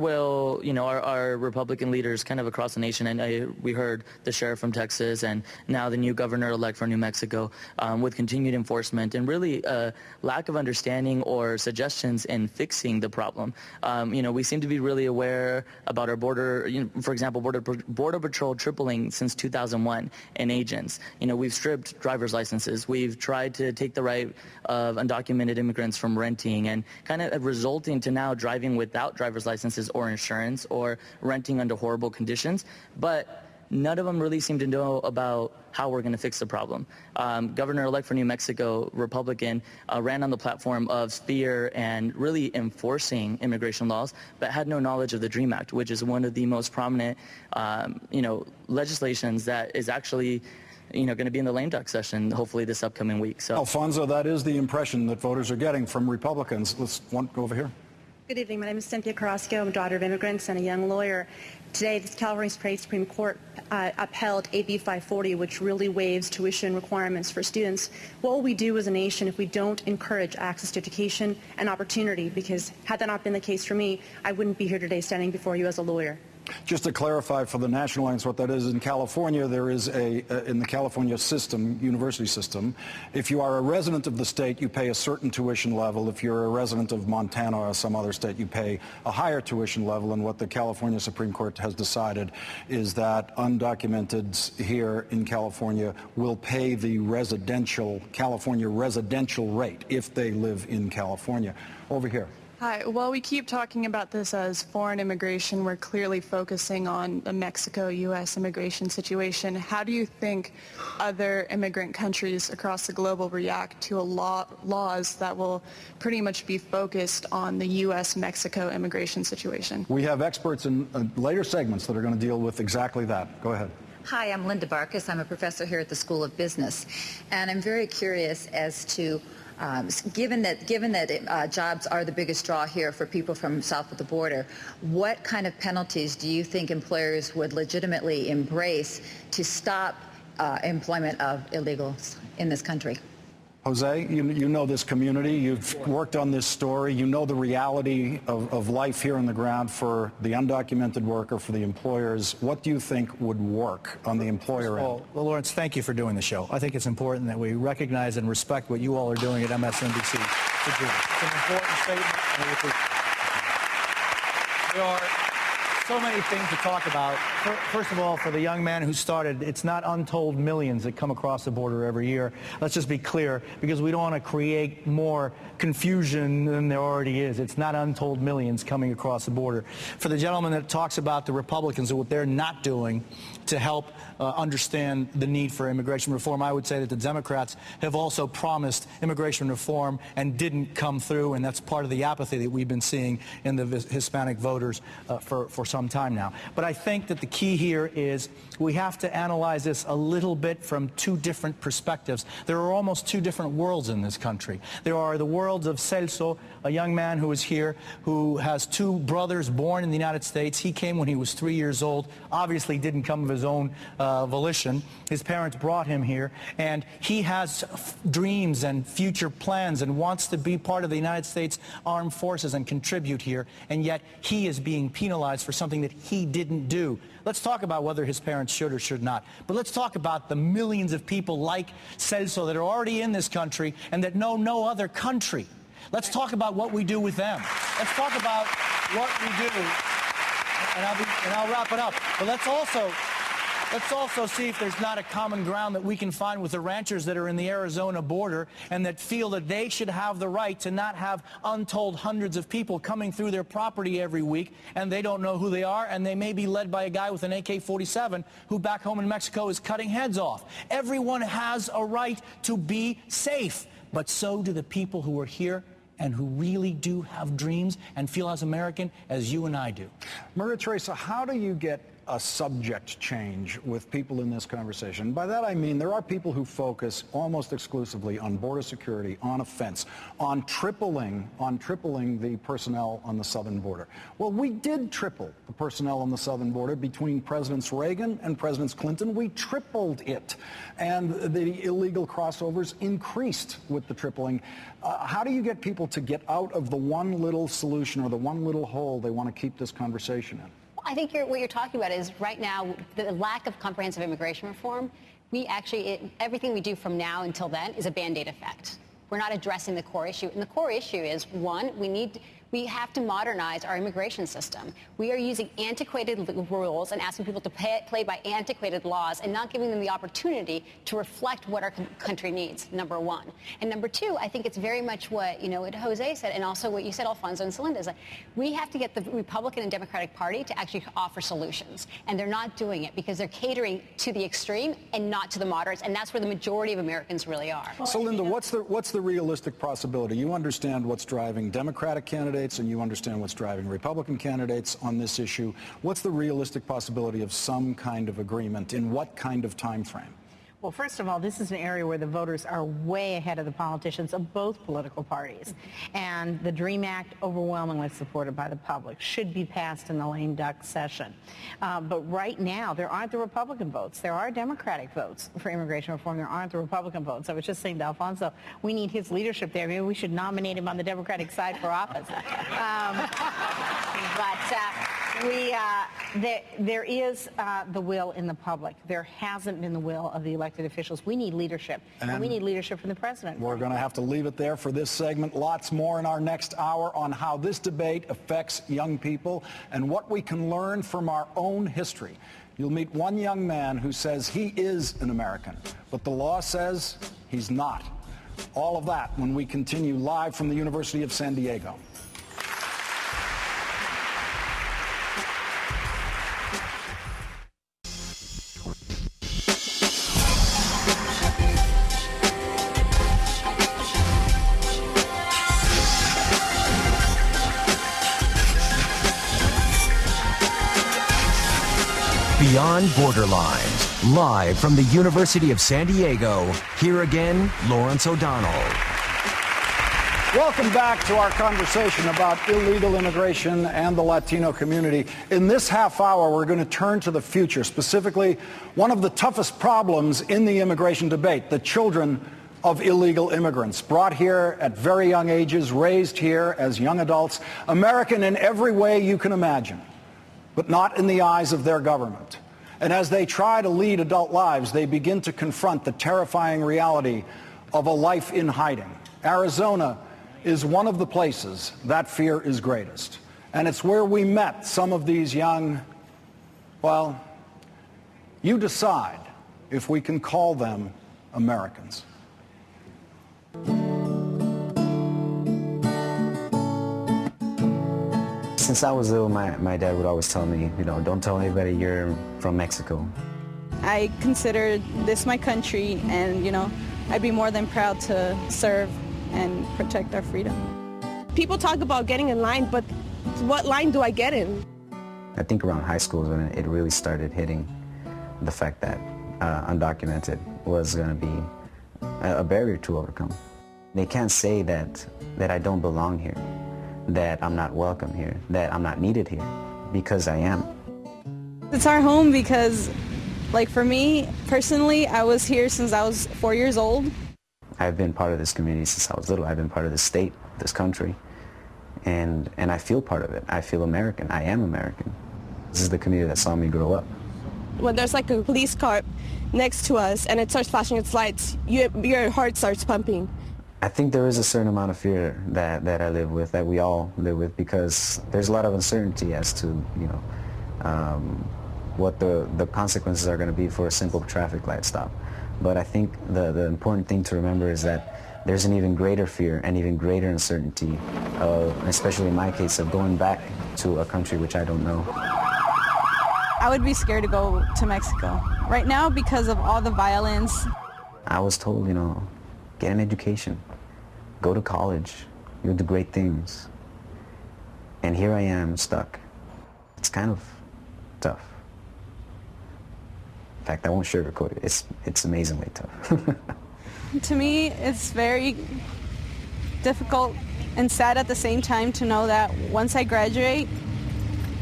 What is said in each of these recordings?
Will, our Republican leaders kind of across the nation, and we heard the sheriff from Texas and now the new governor-elect for New Mexico, with continued enforcement and really lack of understanding or suggestions in fixing the problem. We seem to be really aware about our border, for example, Border Patrol tripling since 2001 in agents. We've stripped driver's licenses. We've tried to take the right of undocumented immigrants from renting and kind of resulting to now driving without driver's licenses or insurance or renting under horrible conditions, but none of them really seem to know about how we're going to fix the problem. Governor-elect for New Mexico, Republican, ran on the platform of fear and really enforcing immigration laws, but had no knowledge of the DREAM Act, which is one of the most prominent, legislations that is actually going to be in the lame duck session hopefully this upcoming week. So, Alfonso, that is the impression that voters are getting from Republicans. Let's go over here. Good evening. My name is Cynthia Carrasco. I'm a daughter of immigrants and a young lawyer. Today, the California Supreme Court upheld AB 540, which really waives tuition requirements for students. What will we do as a nation if we don't encourage access to education and opportunity? Because had that not been the case for me, I wouldn't be here today standing before you as a lawyer. Just to clarify for the national audience what that is, in California there is in the California system, university system, if you are a resident of the state, you pay a certain tuition level. If you're a resident of Montana or some other state, you pay a higher tuition level. And what the California Supreme Court has decided is that undocumented here in California will pay the California residential rate if they live in California. Over here. Hi. Well, we keep talking about this as foreign immigration. We're clearly focusing on the Mexico-U.S. immigration situation. How do you think other immigrant countries across the globe will react to laws that will pretty much be focused on the U.S.-Mexico immigration situation? We have experts in later segments that are going to deal with exactly that. Go ahead. Hi, I'm Linda Barkas. I'm a professor here at the School of Business, and I'm very curious as to given that jobs are the biggest draw here for people from south of the border, what kind of penalties do you think employers would legitimately embrace to stop employment of illegals in this country? Jose, you know this community. You've worked on this story. You know the reality of life here on the ground for the undocumented worker, for the employers. What do you think would work on the employer end? Well, Lawrence, thank you for doing the show. I think it's important that we recognize and respect what you all are doing at MSNBC. It's an important statement. There are so many things to talk about. First of all, for the young man who started, it's not untold millions that come across the border every year. Let's just be clear, because we don't want to create more confusion than there already is. It's not untold millions coming across the border. For the gentleman that talks about the Republicans and what they're not doing to help understand the need for immigration reform, I would say that the Democrats have also promised immigration reform and didn't come through, and that's part of the apathy that we've been seeing in the Hispanic voters for some time now. But I think that the key here is we have to analyze this a little bit from two different perspectives. There are almost two different worlds in this country. There are the worlds of Celso, a young man who is here, who has two brothers born in the United States. He came when he was 3 years old, obviously didn't come of his own volition. His parents brought him here, and he has dreams and future plans and wants to be part of the United States Armed Forces and contribute here, and yet he is being penalized for something that he didn't do. Let's talk about whether his parents should or should not. But let's talk about the millions of people like Celso that are already in this country and that know no other country. Let's talk about what we do with them. Let's talk about what we do, and I'll wrap it up. But let's also see if there's not a common ground that we can find with the ranchers that are in the Arizona border and that feel that they should have the right to not have untold hundreds of people coming through their property every week, and they don't know who they are, and they may be led by a guy with an AK-47 who back home in Mexico is cutting heads off. Everyone has a right to be safe, but so do the people who are here and who really do have dreams and feel as American as you and I do. Maria Teresa, how do you get a subject change with people in this conversation? By that I mean there are people who focus almost exclusively on border security, on offense, on tripling the personnel on the southern border. Well, we did triple the personnel on the southern border between Presidents Reagan and Presidents Clinton. We tripled it, and the illegal crossovers increased with the tripling. How do you get people to get out of the one little solution or the one little hole they want to keep this conversation in? I think what you're talking about is right now the lack of comprehensive immigration reform. Everything we do from now until then is a Band-Aid effect. We're not addressing the core issue. And the core issue is, one, we have to modernize our immigration system. We are using antiquated rules and asking people to play by antiquated laws and not giving them the opportunity to reflect what our country needs, number one. And number two, I think it's very much what Jose said, and also what you said, Alfonso and Celinda, is that we have to get the Republican and Democratic Party to actually offer solutions. And they're not doing it because they're catering to the extreme and not to the moderates. And that's where the majority of Americans really are. Celinda, what's the realistic possibility? You understand what's driving Democratic candidates and you understand what's driving Republican candidates on this issue. What's the realistic possibility of some kind of agreement? In what kind of time frame? Well, first of all, this is an area where the voters are way ahead of the politicians of both political parties. And the DREAM Act, overwhelmingly supported by the public, should be passed in the lame duck session. But right now, there aren't the Republican votes. There are Democratic votes for immigration reform. There aren't the Republican votes. I was just saying to Alfonso, we need his leadership there. Maybe we should nominate him on the Democratic side for office. There is the will in the public. There hasn't been the will of the elected officials. We need leadership, and we need leadership from the president. We're going to have to leave it there for this segment. Lots more in our next hour on how this debate affects young people and what we can learn from our own history. You'll meet one young man who says he is an American, but the law says he's not. All of that when we continue live from the University of San Diego. Beyond Borderlines, live from the University of San Diego. Here again, Lawrence O'Donnell. Welcome back to our conversation about illegal immigration and the Latino community. In this half hour, we're going to turn to the future, specifically one of the toughest problems in the immigration debate, the children of illegal immigrants, brought here at very young ages, raised here as young adults, American in every way you can imagine, but not in the eyes of their government. And as they try to lead adult lives, they begin to confront the terrifying reality of a life in hiding. Arizona is one of the places that fear is greatest. And it's where we met some of these young, well, you decide if we can call them Americans. Since I was little, my dad would always tell me, don't tell anybody you're from Mexico. I consider this my country, and, I'd be more than proud to serve and protect our freedom. People talk about getting in line, but what line do I get in? I think around high school is when it really started hitting the fact that undocumented was going to be a barrier to overcome. They can't say that I don't belong here, that I'm not welcome here, that I'm not needed here, because I am. It's our home because, for me, personally, I was here since I was 4 years old. I've been part of this community since I was little. I've been part of this state, this country, and I feel part of it. I feel American. I am American. This is the community that saw me grow up. When there's a police car next to us and it starts flashing its lights, your heart starts pumping. I think there is a certain amount of fear that I live with, that we all live with, because there's a lot of uncertainty as to, what the consequences are going to be for a simple traffic light stop. But I think the important thing to remember is that there's an even greater fear and even greater uncertainty, especially in my case, of going back to a country which I don't know. I would be scared to go to Mexico right now because of all the violence. I was told, get an education, go to college, you'll do great things. And here I am, stuck. It's kind of tough. In fact, I won't sugarcoat it. It's amazingly tough. To me, it's very difficult and sad at the same time to know that once I graduate,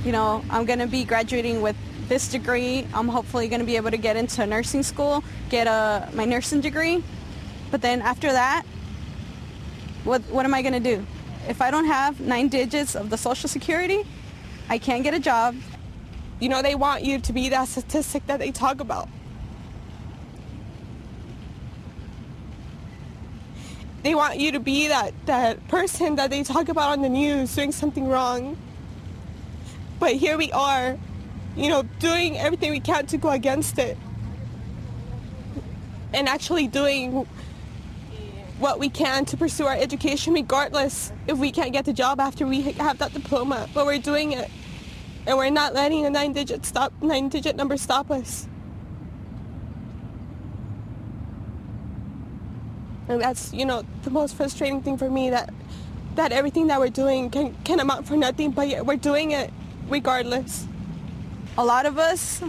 you know, I'm going to be graduating with this degree. I'm hopefully going to be able to get into nursing school, get my nursing degree. But then after that, what am I going to do? If I don't have 9 digits of the Social Security, I can't get a job. You know, they want you to be that statistic that they talk about. They want you to be that person that they talk about on the news doing something wrong. But here we are, you know, doing everything we can to go against it. And actually doing what we can to pursue our education, regardless if we can't get the job after we have that diploma. But we're doing it. And we're not letting a 9-digit number stop us. And that's, you know, the most frustrating thing for me, that everything that we're doing can amount for nothing, but yet we're doing it regardless. A lot of us,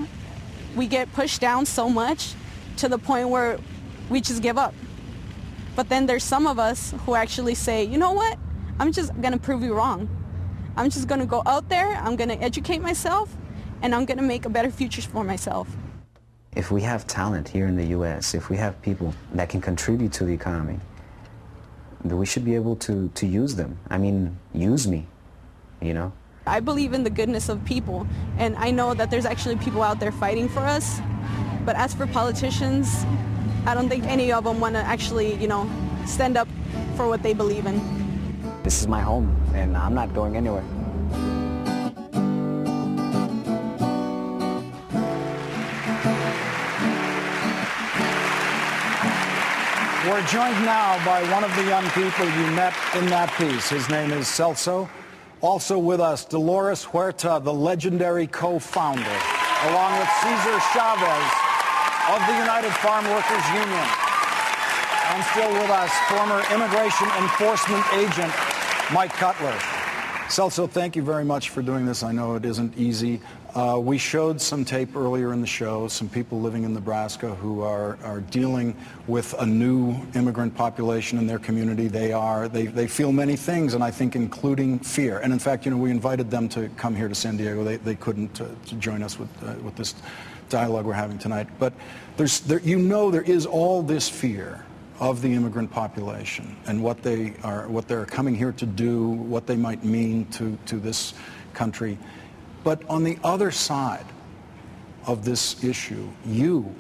we get pushed down so much to the point where we just give up. But then there's some of us who actually say, you know what, I'm just going to prove you wrong. I'm just going to go out there, I'm going to educate myself, and I'm going to make a better future for myself. If we have talent here in the U.S., if we have people that can contribute to the economy, then we should be able to use them. I mean, use me, you know? I believe in the goodness of people, and I know that there's actually people out there fighting for us. But as for politicians, I don't think any of them want to actually, you know, stand up for what they believe in. This is my home, and I'm not going anywhere. We're joined now by one of the young people you met in that piece. His name is Celso. Also with us, Dolores Huerta, the legendary co-founder, along with Cesar Chavez of the United Farm Workers Union. And still with us, former Immigration Enforcement Agent Mike Cutler. Celso, thank you very much for doing this. I know it isn't easy. We showed some tape earlier in the show, some people living in Nebraska who are dealing with a new immigrant population in their community. They feel many things, and I think including fear. And in fact, you know, we invited them to come here to San Diego. They couldn't to join us with this dialogue we're having tonight. But there is all this fear of the immigrant population and what they're coming here to do, what they might mean to this country. But on the other side of this issue, you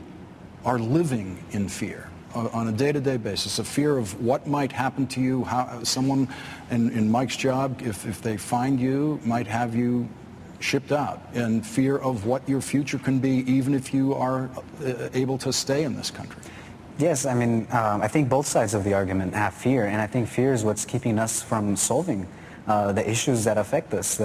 are living in fear on a day-to-day basis, a fear of what might happen to you, how someone in Mike's job, if they find you, might have you shipped out, and fear of what your future can be even if you are able to stay in this country. Yes, I mean, I think both sides of the argument have fear, and I think fear is what's keeping us from solving the issues that affect us,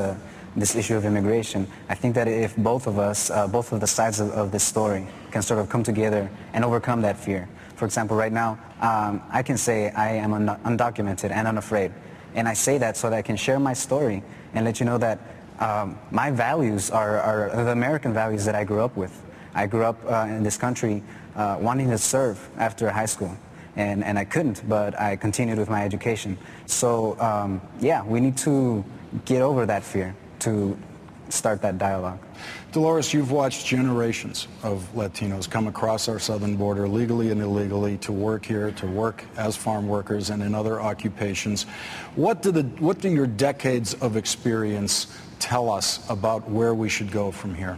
this issue of immigration. I think that if both of us, both of the sides of this story can sort of come together and overcome that fear. For example, right now, I can say I am undocumented and unafraid. And I say that so that I can share my story and let you know that my values are the American values that I grew up with. I grew up in this country wanting to serve after high school. And I couldn't, but I continued with my education. So, yeah, we need to get over that fear to start that dialogue. Dolores, you've watched generations of Latinos come across our southern border legally and illegally to work here, to work as farm workers and in other occupations. What do your decades of experience tell us about where we should go from here?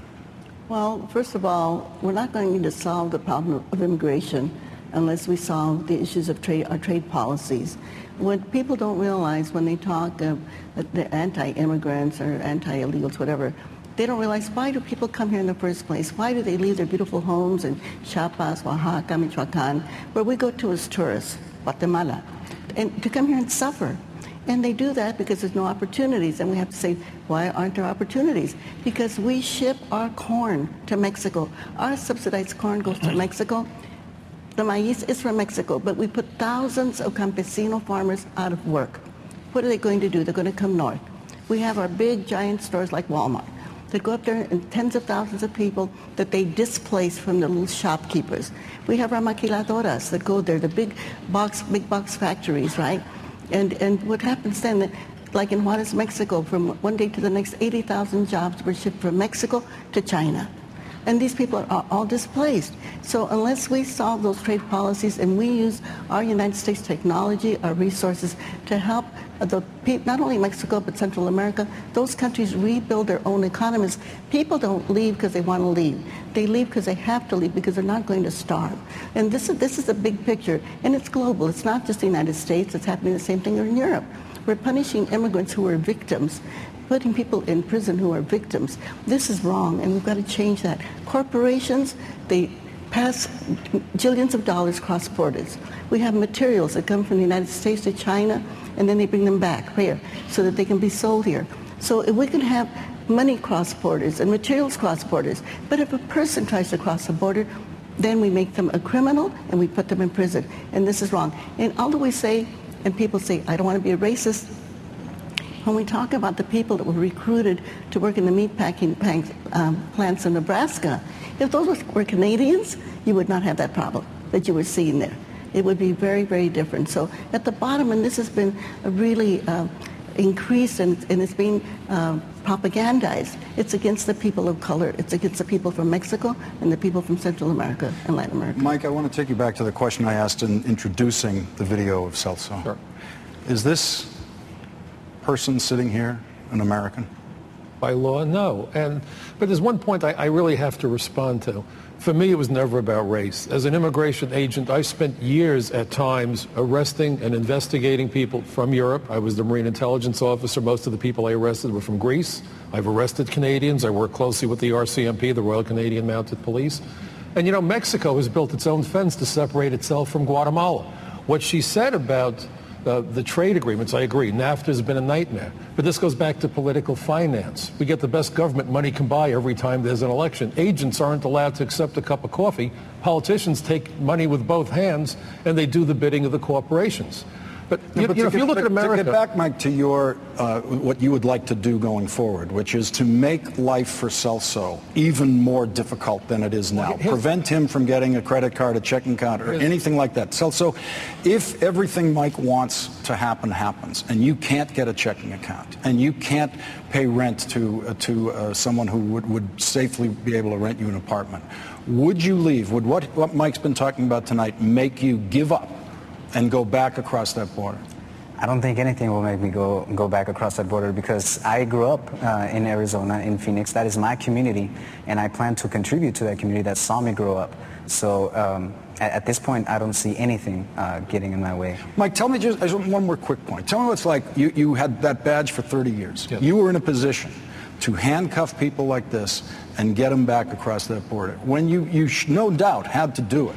Well, first of all, we're not going to solve the problem of immigration unless we solve the issues of our trade policies. What people don't realize when they talk of the anti-immigrants or anti-illegals, whatever, they don't realize, why do people come here in the first place? Why do they leave their beautiful homes in Chiapas, Oaxaca, Michoacan, where we go to as tourists, Guatemala, and to come here and suffer? And they do that because there's no opportunities. And we have to say, why aren't there opportunities? Because we ship our corn to Mexico. Our subsidized corn goes to Mexico. The maíz is from Mexico, but we put thousands of campesino farmers out of work. What are they going to do? They're going to come north. We have our big giant stores like Walmart. that go up there and tens of thousands of people that they displace from the little shopkeepers. We have our maquiladoras that go there, the big box factories, right? And what happens then, like in Juarez, Mexico, from one day to the next, 80,000 jobs were shipped from Mexico to China. And these people are all displaced. So unless we solve those trade policies and we use our United States technology, our resources to help not only Mexico but Central America, those countries rebuild their own economies. People don't leave because they want to leave. They leave because they have to leave because they're not going to starve. And this is a big picture, and it's global. It's not just the United States. It's happening the same thing in Europe. We're punishing immigrants who are victims, putting people in prison who are victims. This is wrong, and we've got to change that. Corporations, they pass jillions of dollars cross borders. We have materials that come from the United States to China, and then they bring them back here so that they can be sold here. So if we can have money cross borders and materials cross borders, but if a person tries to cross the border, then we make them a criminal and we put them in prison. And this is wrong. And although we say, and people say, I don't want to be a racist, when we talk about the people that were recruited to work in the meat packing plants in Nebraska, if those were Canadians, you would not have that problem that you were seeing there. It would be very, very different. So at the bottom, and this has been really increased and it's being propagandized, it's against the people of color. It's against the people from Mexico and the people from Central America and Latin America. Mike, I want to take you back to the question I asked in introducing the video of Celso. Sure. Is this person sitting here an American? By law, no. But there's one point I really have to respond to. For me, it was never about race. As an immigration agent, I spent years at times arresting and investigating people from Europe. I was the Marine Intelligence Officer. Most of the people I arrested were from Greece. I've arrested Canadians. I work closely with the RCMP, the Royal Canadian Mounted Police. And you know, Mexico has built its own fence to separate itself from Guatemala. What she said about the trade agreements, I agree. NAFTA has been a nightmare. But this goes back to political finance. We get the best government money can buy every time there's an election. Agents aren't allowed to accept a cup of coffee. Politicians take money with both hands, and they do the bidding of the corporations. But, if you look at America... To get back, Mike, to your, what you would like to do going forward, which is to make life for Celso even more difficult than it is now. Prevent him from getting a credit card, a checking account, or anything like that. Celso, if everything Mike wants to happen happens, and you can't get a checking account, and you can't pay rent to someone who would safely be able to rent you an apartment, would you leave? Would what Mike's been talking about tonight make you give up and go back across that border? I don't think anything will make me go back across that border because I grew up in Arizona, in Phoenix. That is my community, and I plan to contribute to that community that saw me grow up. So at this point, I don't see anything getting in my way. Mike, tell me just one more quick point. Tell me what it's like. You had that badge for 30 years. Yep. You were in a position to handcuff people like this and get them back across that border. When you no doubt had to do it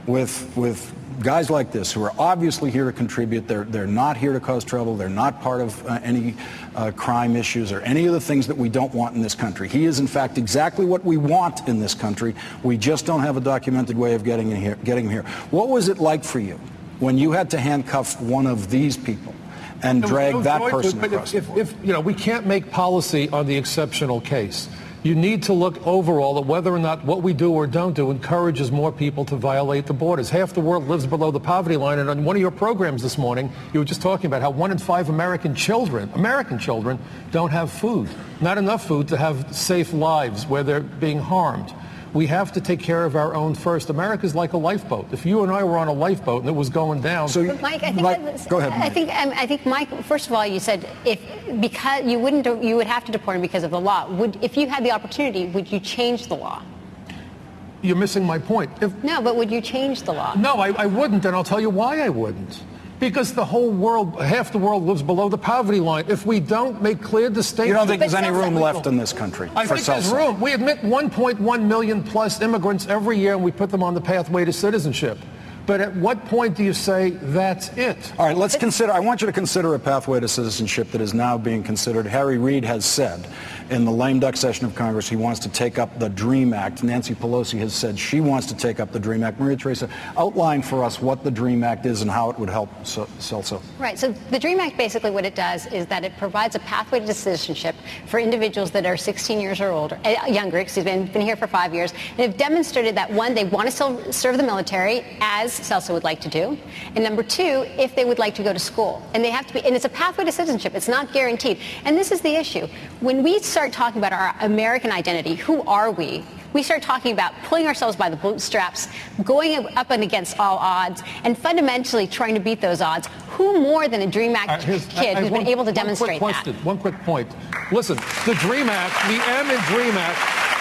with guys like this who are obviously here to contribute. They're not here to cause trouble. They're not part of any crime issues or any of the things that we don't want in this country. He is, in fact, exactly what we want in this country. We just don't have a documented way of getting him here. What was it like for you when you had to handcuff one of these people and drag that person across the border? If we can't make policy on the exceptional case. You need to look overall at whether or not what we do or don't do encourages more people to violate the borders. Half the world lives below the poverty line, and on one of your programs this morning, you were just talking about how 1 in 5 American children don't have food. Not enough food to have safe lives where they're being harmed. We have to take care of our own first. America's like a lifeboat. If you and I were on a lifeboat and it was going down... So, Mike, I think go ahead, Mike. I think, Mike, first of all, you said because you would have to deport him because of the law. If you had the opportunity, would you change the law? You're missing my point. No, but would you change the law? No, I wouldn't, and I'll tell you why I wouldn't. Because the whole world, half the world lives below the poverty line. If we don't make clear distinctions... You don't think there's any room left in this country I think there's room. We admit 1.1 million plus immigrants every year, and we put them on the pathway to citizenship. But at what point do you say that's it? All right, let's consider, I want you to consider a pathway to citizenship that is now being considered. Harry Reid has said in the lame duck session of Congress he wants to take up the DREAM Act. Nancy Pelosi has said she wants to take up the DREAM Act. Maria Teresa, outline for us what the DREAM Act is and how it would help CELSA. Right, so the DREAM Act basically what it does is that it provides a pathway to citizenship for individuals that are 16 years or older, younger, excuse me, been here for 5 years, and have demonstrated that, one, they want to serve the military, as CELSA would like to do, and number two, if they would like to go to school. And they have to be, and it's a pathway to citizenship. It's not guaranteed. And this is the issue. When we start talking about our American identity, who are we? We start talking about pulling ourselves by the bootstraps, going up and against all odds, and fundamentally trying to beat those odds. Who more than a DREAM Act kid who's been able to demonstrate that? One quick point. Listen, the DREAM Act, the M in DREAM Act